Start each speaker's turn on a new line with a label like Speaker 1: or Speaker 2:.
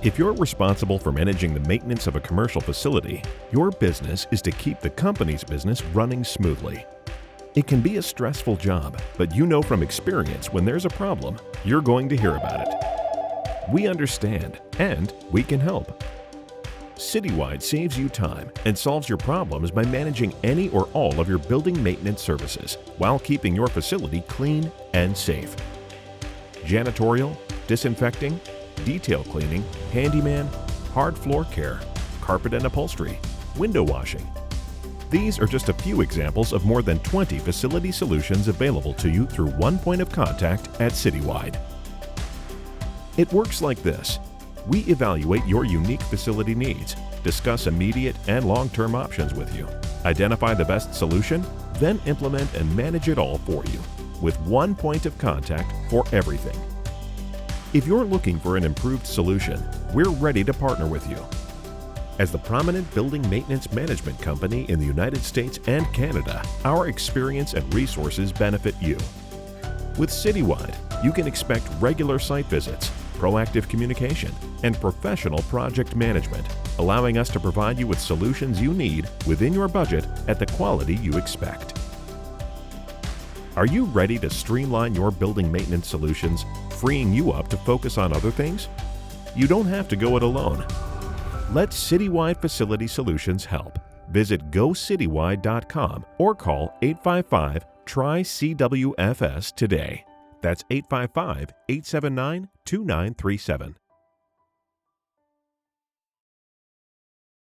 Speaker 1: If you're responsible for managing the maintenance of a commercial facility, your business is to keep the company's business running smoothly. It can be a stressful job, but you know from experience when there's a problem, you're going to hear about it. We understand, and we can help. Citywide saves you time and solves your problems by managing any or all of your building maintenance services while keeping your facility clean and safe. Janitorial, disinfecting, detail cleaning, handyman, hard floor care, carpet and upholstery, window washing. These are just a few examples of more than 20 facility solutions available to you through one point of contact at Citywide. It works like this. We evaluate your unique facility needs, discuss immediate and long-term options with you, identify the best solution, then implement and manage it all for you, with one point of contact for everything. If you're looking for an improved solution, we're ready to partner with you. As the prominent building maintenance management company in the United States and Canada, our experience and resources benefit you. With Citywide, you can expect regular site visits, proactive communication, and professional project management, allowing us to provide you with solutions you need within your budget at the quality you expect. Are you ready to streamline your building maintenance solutions, freeing you up to focus on other things? You don't have to go it alone. Let Citywide Facility Solutions help. Visit gocitywide.com or call 855-TRY-CWFS today. That's 855-879-2937.